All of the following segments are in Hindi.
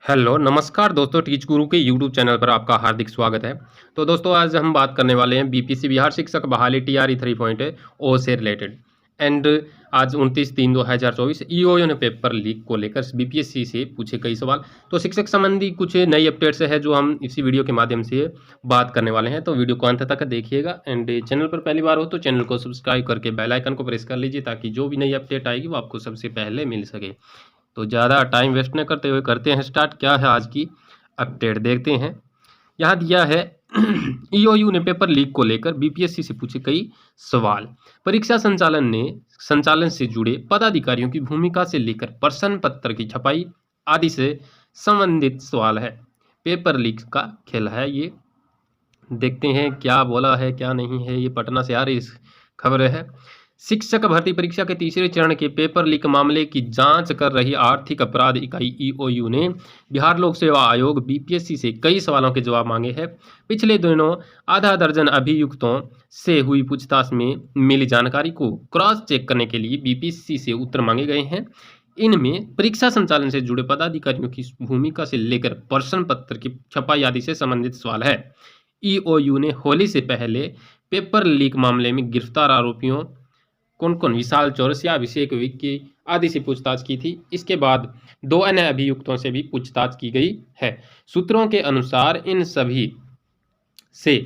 हेलो नमस्कार दोस्तों, टीच गुरु के यूट्यूब चैनल पर आपका हार्दिक स्वागत है। तो दोस्तों आज हम बात करने वाले हैं बीपीएससी बिहार शिक्षक बहाली टीआरई 3.0 से रिलेटेड। एंड आज 29/3/2024 ईओयू ने पेपर लीक को लेकर बीपीएससी से पूछे कई सवाल। तो शिक्षक संबंधी कुछ नई अपडेट्स है जो हम इसी वीडियो के माध्यम से बात करने वाले हैं। तो वीडियो को अंत तक देखिएगा। एंड चैनल पर पहली बार हो तो चैनल को सब्सक्राइब करके बेल आइकन को प्रेस कर लीजिए ताकि जो भी नई अपडेट आएगी वो आपको सबसे पहले मिल सके। तो ज़्यादा टाइम वेस्ट न करते हुए करते हैं स्टार्ट। क्या है आज की अपडेट देखते हैं। यहाँ दिया है ईओयू ने पेपर लीक को लेकर बीपीएससी से पूछे कई सवाल। परीक्षा संचालन से जुड़े पदाधिकारियों की भूमिका से लेकर प्रश्न पत्र की छपाई आदि से संबंधित सवाल है। पेपर लीक का खेल है ये। देखते हैं क्या बोला है क्या नहीं है। ये पटना से आ रही इस खबर है। शिक्षक भर्ती परीक्षा के तीसरे चरण के पेपर लीक मामले की जांच कर रही आर्थिक अपराध इकाई ईओयू ने बिहार लोक सेवा आयोग बीपीएससी से कई सवालों के जवाब मांगे हैं। पिछले दिनों आधा दर्जन अभियुक्तों से हुई पूछताछ में मिली जानकारी को क्रॉस चेक करने के लिए बीपीएससी से उत्तर मांगे गए हैं। इनमें परीक्षा संचालन से जुड़े पदाधिकारियों की भूमिका से लेकर प्रश्न पत्र की छपाई आदि से संबंधित सवाल है। ईओयू ने होली से पहले पेपर लीक मामले में गिरफ्तार आरोपियों कौन कौन विशाल चौरसिया, अभिषेक विक्की आदि से पूछताछ की थी। इसके बाद 2 अन्य अभियुक्तों से भी पूछताछ की गई है। सूत्रों के अनुसार इन सभी से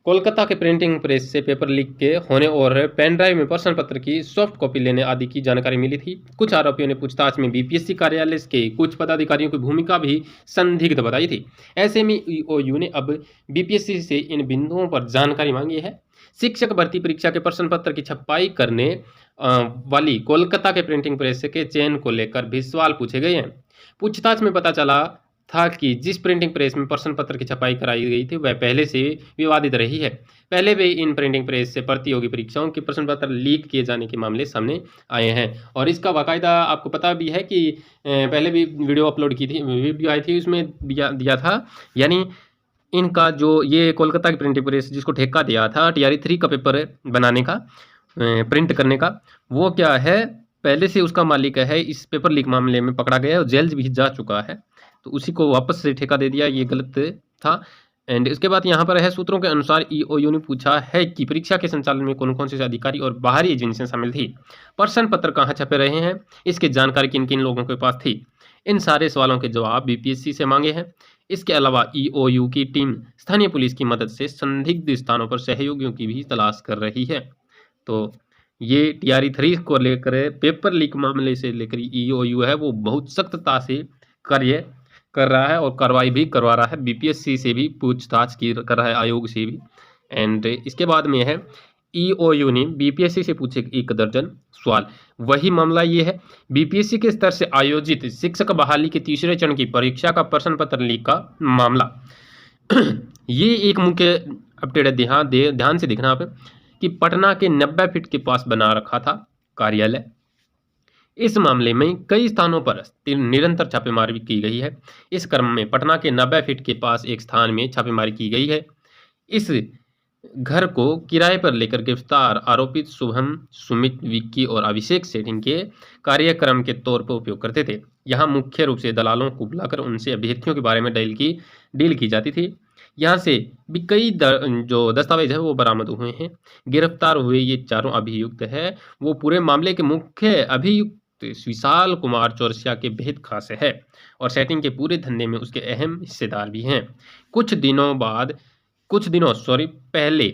कोलकाता के प्रिंटिंग प्रेस से पेपर लीक के होने और पेन ड्राइव में प्रश्न पत्र की सॉफ्ट कॉपी लेने आदि की जानकारी मिली थी। कुछ आरोपियों ने पूछताछ में बीपीएससी कार्यालय के कुछ पदाधिकारियों की भूमिका भी संदिग्ध बताई थी। ऐसे में ईओयू ने अब बीपीएससी से इन बिंदुओं पर जानकारी मांगी है। शिक्षक भर्ती परीक्षा के प्रश्न पत्र की छपाई करने वाली कोलकाता के प्रिंटिंग प्रेस के चयन को लेकर भी सवाल पूछे गए हैं। पूछताछ में पता चला था कि जिस प्रिंटिंग प्रेस में प्रश्न पत्र की छपाई कराई गई थी वह पहले से विवादित रही है। पहले भी इन प्रिंटिंग प्रेस से प्रतियोगी परीक्षाओं के प्रश्न पत्र लीक किए जाने के मामले सामने आए हैं। और इसका बाकायदा आपको पता भी है कि पहले भी वीडियो अपलोड की थी, वीडियो आई थी, उसमें दिया था। यानी इनका जो ये कोलकाता की प्रिंटिंग प्रेस जिसको ठेका दिया था टीआरई 3 का पेपर बनाने का, प्रिंट करने का, वो क्या है पहले से उसका मालिक है। इस पेपर लीक मामले में पकड़ा गया है और जेल भी जा चुका है। तो उसी को वापस से ठेका दे दिया, ये गलत था। एंड इसके बाद यहाँ पर है सूत्रों के अनुसार ईओयू ने पूछा है कि परीक्षा के संचालन में कौन कौन से अधिकारी और बाहरी एजेंसियां शामिल थी, प्रश्न पत्र कहाँ छपे रहे हैं, इसकी जानकारी किन किन लोगों के पास थी। इन सारे सवालों के जवाब बीपीएससी से मांगे हैं। इसके अलावा ईओयू की टीम स्थानीय पुलिस की मदद से संदिग्ध स्थानों पर सहयोगियों की भी तलाश कर रही है। तो ये टीआरई 3 को लेकर पेपर लीक मामले से लेकर ईओयू है वो बहुत सख्तता से कार्य कर रहा है और कार्रवाई भी करवा रहा है। बीपीएससी से भी पूछताछ की कर रहा है, आयोग से भी। एंड इसके बाद में है ईओयू ने बीपीएससी से पूछे 1 दर्जन सवाल। वही मामला ये है, बीपीएससी के स्तर से आयोजित शिक्षक बहाली के तीसरे चरण की परीक्षा का प्रश्न पत्र लीक का मामला। ये एक मुख्य अपडेट है, ध्यान से देखना आप कि पटना के 90 फीट के पास बना रखा था कार्यालय। इस मामले में कई स्थानों पर निरंतर छापेमारी की गई है। इस क्रम में पटना के 90 फीट के पास एक स्थान में छापेमारी की गई है। इस घर को किराए पर लेकर गिरफ्तार आरोपित शुभम, सुमित, विक्की और अभिषेक सेटिंग के कार्यक्रम के तौर पर उपयोग करते थे। यहाँ मुख्य रूप से दलालों को बुलाकर उनसे अभ्यर्थियों के बारे में डील की जाती थी। यहाँ से भी कई जो दस्तावेज है वो बरामद हुए हैं। गिरफ्तार हुए ये चारों अभियुक्त है वो पूरे मामले के मुख्य अभियुक्त विशाल कुमार चौरसिया के भेद खास है और सेटिंग के पूरे धंधे में उसके अहम हिस्सेदार भी हैं। कुछ दिनों पहले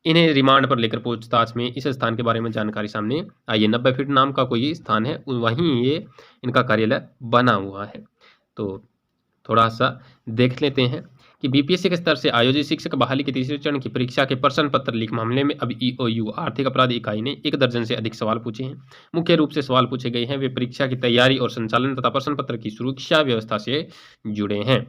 इन्हें रिमांड पर लेकर पूछताछ में इस स्थान के बारे में जानकारी सामने आई है। 90 फीट नाम का कोई स्थान है, वहीं ये इनका कार्यालय बना हुआ है। तो थोड़ा सा देख लेते हैं कि बीपीएससी के स्तर से आयोजित शिक्षक बहाली के तीसरे चरण की परीक्षा के प्रश्न पत्र लीक मामले में अब ईओयू आर्थिक अपराध इकाई ने 1 दर्जन से अधिक सवाल पूछे हैं। मुख्य रूप से सवाल पूछे गए हैं वे परीक्षा की तैयारी और संचालन तथा प्रश्न पत्र की सुरक्षा व्यवस्था से जुड़े हैं।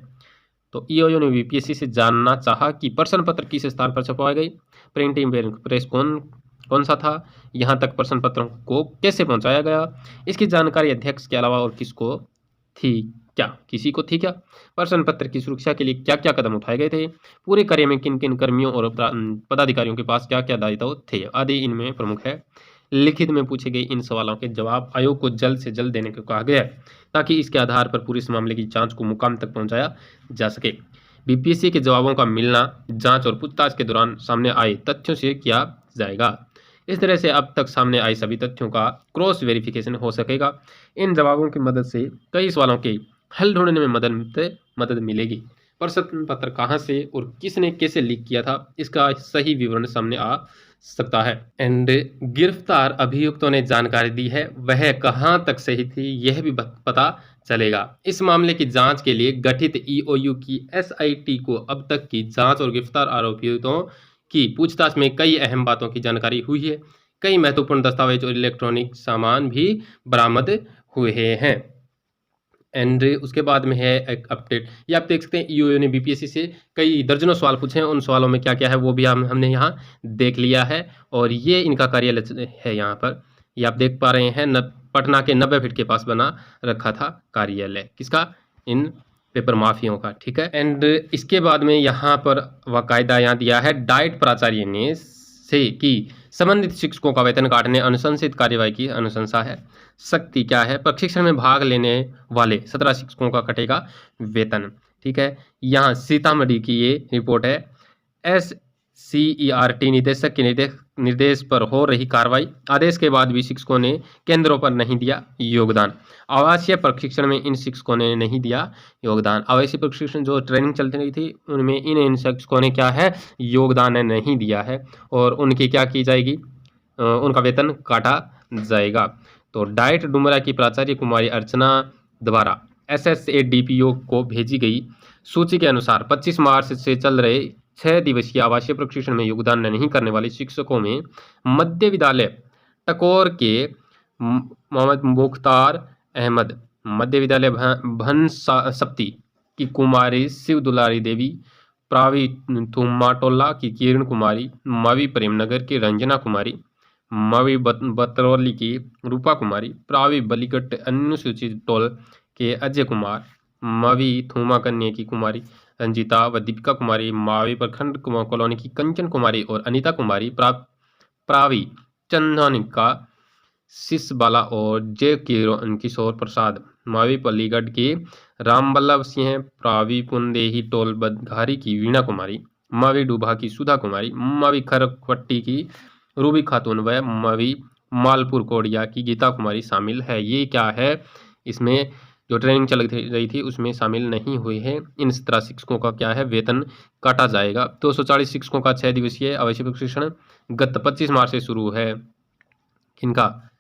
तो ईओयू ने बीपीएससी से जानना चाहा कि प्रश्न पत्र किस स्थान पर छपवाए गए, प्रिंटिंग प्रेस कौन सा था, यहाँ तक प्रश्न पत्रों को कैसे पहुँचाया गया, इसकी जानकारी अध्यक्ष के अलावा और किसी को थी क्या, प्रश्न पत्र की सुरक्षा के लिए क्या क्या कदम उठाए गए थे, पूरे कार्य में किन किन कर्मियों और पदाधिकारियों के पास क्या क्या दायित्व थे आदि इनमें प्रमुख है। लिखित में पूछे गए इन सवालों के जवाब आयोग को जल्द से जल्द देने को कहा गया है, ताकि इसके आधार पर पूरे इस मामले की जांच को मुकाम तक पहुंचाया जा सके। बीपीएससी के जवाबों का मिलना जांच और पूछताछ के दौरान सामने आए तथ्यों से किया जाएगा। इस तरह से अब तक सामने आए सभी तथ्यों का क्रॉस वेरिफिकेशन हो सकेगा। इन जवाबों की मदद से कई सवालों के हल ढूंढने में मदद मिलेगी। प्रश्न पत्र कहाँ से और किसने कैसे लीक किया था, इसका सही विवरण सामने आ सकता है। एंड गिरफ्तार अभियुक्तों ने जानकारी दी है, वह कहाँ तक सही थी यह भी पता चलेगा। इस मामले की जांच के लिए गठित ईओयू की एसआईटी को अब तक की जांच और गिरफ्तार आरोपियों की पूछताछ में कई अहम बातों की जानकारी हुई है। कई महत्वपूर्ण दस्तावेज और इलेक्ट्रॉनिक सामान भी बरामद हुए हैं। एंड उसके बाद में है एक अपडेट, ये आप देख सकते हैं ईओयू ने बीपीएससी से कई दर्जनों सवाल पूछे हैं। उन सवालों में क्या क्या है वो भी हमने यहाँ देख लिया है, और ये इनका कार्यालय है। यहाँ पर ये आप देख पा रहे हैं, पटना के 90 फीट के पास बना रखा था कार्यालय, किसका, इन पेपर माफियों का, ठीक है। एंड इसके बाद में यहाँ पर बाकायदा यहाँ दिया है, डाइट प्राचार्य ने से कि संबंधित शिक्षकों का वेतन काटने अनुशंसित कार्यवाही की अनुशंसा है। सख्ती क्या है, प्रशिक्षण में भाग लेने वाले 17 शिक्षकों का कटेगा वेतन, ठीक है। यहाँ सीतामढ़ी की ये रिपोर्ट है। SCERT निदेशक के निर्देश पर हो रही कार्रवाई, आदेश के बाद भी शिक्षकों ने केंद्रों पर नहीं दिया योगदान। आवासीय प्रशिक्षण में इन शिक्षकों ने नहीं दिया योगदान। आवासीय प्रशिक्षण जो ट्रेनिंग चलती रही थी उनमें इन शिक्षकों ने क्या है, योगदान नहीं दिया है, और उनकी क्या की जाएगी, उनका वेतन काटा जाएगा। तो डाइट डुमरा की प्राचार्य कुमारी अर्चना द्वारा SSADPO को भेजी गई सूची के अनुसार 25 मार्च से चल रहे 6 दिवसीय आवासीय प्रशिक्षण में योगदान नहीं करने वाले शिक्षकों में मध्य विद्यालय टकोर के मोहम्मद मुख्तार अहमद, मध्य विद्यालय भन सप्ती की कुमारी शिव दुलारी देवी, प्रावी थुमाटोला की किरण कुमारी, मावी प्रेमनगर की रंजना कुमारी, मावी बतरौली की रूपा कुमारी, प्रावी बलीगढ़ अनुसूचित टोल के अजय कुमार, मावी थूमा कन्या की कुमारी रंजीता व दीपिका कुमारी, मावी प्रखंड कॉलोनी की कंचन कुमारी और अनीता कुमारी, प्रावी चंदनिका सिसबाला और जय किशोर प्रसाद, मावी पल्लीगढ़ के रामबल्लभ सिंह, प्रावी पुंदेही टोल बदघारी की वीणा कुमारी, मावी डूबा की सुधा कुमारी, मावी खरपट्टी की रूबी खातून व मावी मालपुर कोडिया की गीता कुमारी शामिल है। ये क्या है, इसमें जो ट्रेनिंग चल रही थी उसमें शामिल नहीं हुए हैं। इन 17 शिक्षकों का क्या है, वेतन काटा जाएगा। 240 शिक्षकों का 6 दिवसीय आवासीय प्रशिक्षण गत 25 मार्च से शुरू है। किनका,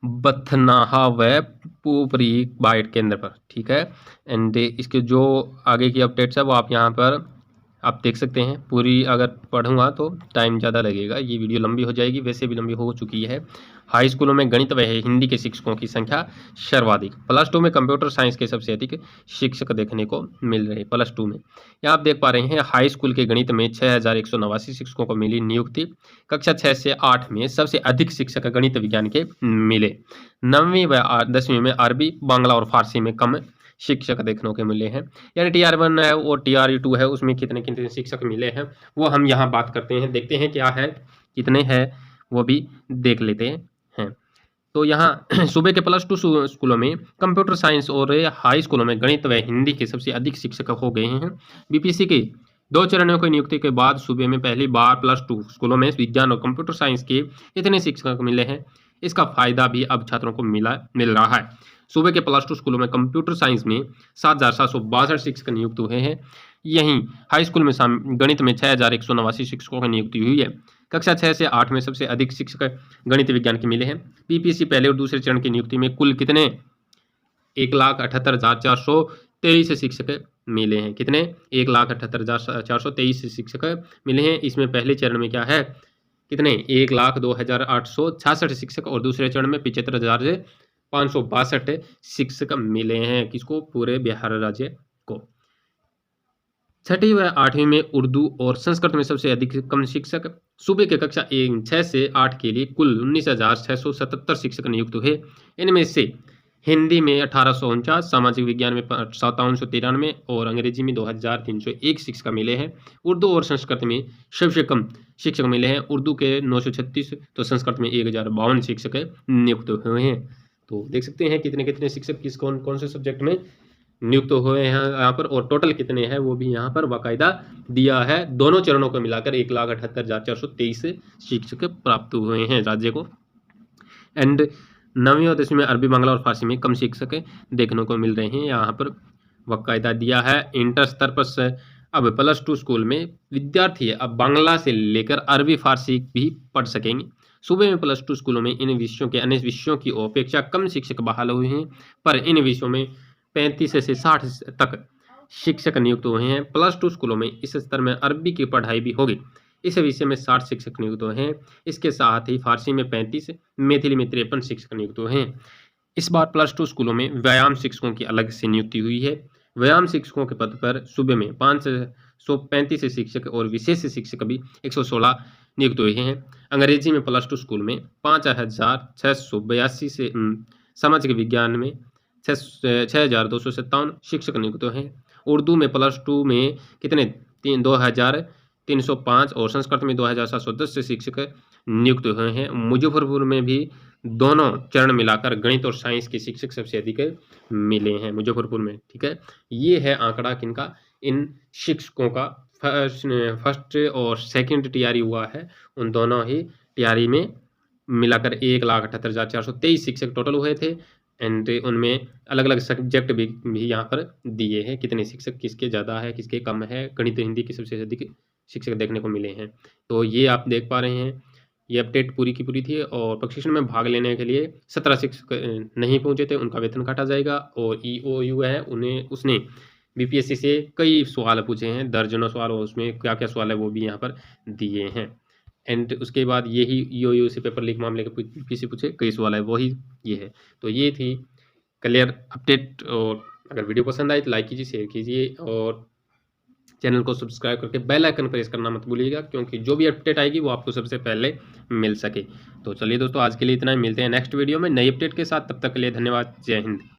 बथनाहा व पुपरी बाइट केंद्र पर, ठीक है। एंड इसके जो आगे की अपडेट्स है वो आप यहाँ पर आप देख सकते हैं। पूरी अगर पढ़ूंगा तो टाइम ज़्यादा लगेगा, ये वीडियो लंबी हो जाएगी, वैसे भी लंबी हो चुकी है। हाई स्कूलों में गणित व हिंदी के शिक्षकों की संख्या सर्वाधिक। +2 में कंप्यूटर साइंस के सबसे अधिक शिक्षक देखने को मिल रहे। +2 में यहाँ आप देख पा रहे हैं, हाई स्कूल के गणित में 6189 शिक्षकों को मिली नियुक्ति। कक्षा 6 से 8 में सबसे अधिक शिक्षक गणित विज्ञान के मिले। 9वीं व 10वीं में अरबी, बांग्ला और फारसी में कम शिक्षक देखने को मिले हैं। यानी TR1 है और TR2 है, उसमें कितने कितने शिक्षक मिले हैं वो हम यहाँ बात करते हैं, देखते हैं क्या है, कितने हैं वो भी देख लेते हैं। तो यहाँ सूबे के +2 स्कूलों में कंप्यूटर साइंस और हाई स्कूलों में गणित व हिंदी के सबसे अधिक शिक्षक हो गए हैं। बीपीएससी के 2 चरणों की नियुक्ति के बाद सूबे में पहली बार +2 स्कूलों में विज्ञान और कंप्यूटर साइंस के इतने शिक्षक मिले हैं। इसका फायदा भी अब छात्रों को मिल रहा है। सूबे के +2 स्कूलों में कंप्यूटर साइंस में 7,762 शिक्षक नियुक्त हुए हैं। यहीं हाई स्कूल में गणित में 6,189 शिक्षकों की नियुक्ति हुई है। कक्षा 6 से 8 में सबसे अधिक शिक्षक गणित विज्ञान के मिले हैं। बीपीएससी पहले और दूसरे चरण की नियुक्ति में कुल कितने 1,78,423 शिक्षक मिले हैं। कितने 1,78,423 शिक्षक मिले हैं। इसमें पहले चरण में क्या है, कितने 1,02,866 शिक्षक और दूसरे चरण में 75,562 शिक्षक मिले हैं। किसको, पूरे बिहार राज्य को। 6वीं व 8वीं में उर्दू और संस्कृत में सबसे अधिक कम शिक्षक। सूबे के कक्षा 6 से 8 के लिए कुल 19,677 शिक्षक नियुक्त हुए। इनमें से हिंदी में 1849, सामाजिक विज्ञान में 5793 और अंग्रेजी में 2301 शिक्षक मिले हैं। उर्दू और संस्कृत में सबसे कम शिक्षक मिले हैं। उर्दू के 936 तो संस्कृत में 1052 शिक्षक नियुक्त हुए हैं। तो देख सकते हैं कितने कितने शिक्षक किस कौन कौन से सब्जेक्ट में नियुक्त हुए हैं यहाँ पर, और टोटल कितने हैं वो भी यहाँ पर बाकायदा दिया है। दोनों चरणों को मिलाकर 1,78,423 शिक्षक प्राप्त हुए हैं राज्य को। एंड 9वीं और 10वीं में अरबी, बांग्ला और फारसी में कम शिक्षक देखने को मिल रहे हैं, यहाँ पर बाकायदा दिया है। इंटर स्तर पर अब +2 स्कूल में विद्यार्थी अब बांग्ला से लेकर अरबी, फारसी भी पढ़ सकेंगे। सूबे में +2 स्कूलों में इन विषयों के अन्य विषयों की अपेक्षा कम शिक्षक बहाल हुए हैं, पर इन विषयों में 35 से 60 तक शिक्षक नियुक्त हुए हैं। +2 स्कूलों में इस स्तर में अरबी की पढ़ाई भी होगी। इस विषय में 60 शिक्षक नियुक्त हुए हैं। इसके साथ ही फारसी में 35, मैथिली में 53 शिक्षक नियुक्त हुए हैं। इस बार +2 स्कूलों में व्यायाम शिक्षकों की अलग से नियुक्ति हुई है। व्यायाम शिक्षकों के पद पर सूबे में 535 शिक्षक और विशेष शिक्षक भी 116 नियुक्त हुए हैं। अंग्रेजी में +2 स्कूल में 5682 से सामाजिक विज्ञान में 6257 शिक्षक नियुक्त हैं। उर्दू में +2 में कितने 2305 और संस्कृत में 2710 शिक्षक नियुक्त हुए हैं। मुजफ्फरपुर में भी दोनों चरण मिलाकर गणित और साइंस के शिक्षक सबसे अधिक मिले हैं मुजफ्फरपुर में। ठीक है, ये है आंकड़ा किनका, इन शिक्षकों का। फर्स्ट और सेकंड टीआरई हुआ है, उन दोनों ही टीआरई में मिलाकर 1,78,423 शिक्षक टोटल हुए थे। एंड उनमें अलग अलग सब्जेक्ट भी यहाँ पर दिए हैं, कितने शिक्षक किसके ज़्यादा है किसके कम है। गणित हिंदी के सबसे अधिक शिक्षक देखने को मिले हैं। तो ये आप देख पा रहे हैं, ये अपडेट पूरी की पूरी थी। और प्रशिक्षण में भाग लेने के लिए 17 शिक्षक नहीं पहुंचे थे, उनका वेतन काटा जाएगा। और EOU है, उसने BPSC से कई सवाल पूछे हैं, दर्जनों सवाल, और उसमें क्या क्या सवाल है वो भी यहाँ पर दिए हैं। एंड उसके बाद यही EOU से पेपर लीक मामले के पीछे पूछे कई सवाल है, वही ये है। तो ये थी क्लियर अपडेट। और अगर वीडियो पसंद आए तो लाइक कीजिए, शेयर कीजिए और चैनल को सब्सक्राइब करके बेल आइकन प्रेस करना मत भूलिएगा, क्योंकि जो भी अपडेट आएगी वो आपको सबसे पहले मिल सके। तो चलिए दोस्तों, आज के लिए इतना ही, मिलते हैं नेक्स्ट वीडियो में नई अपडेट के साथ। तब तक के लिए धन्यवाद, जय हिंद।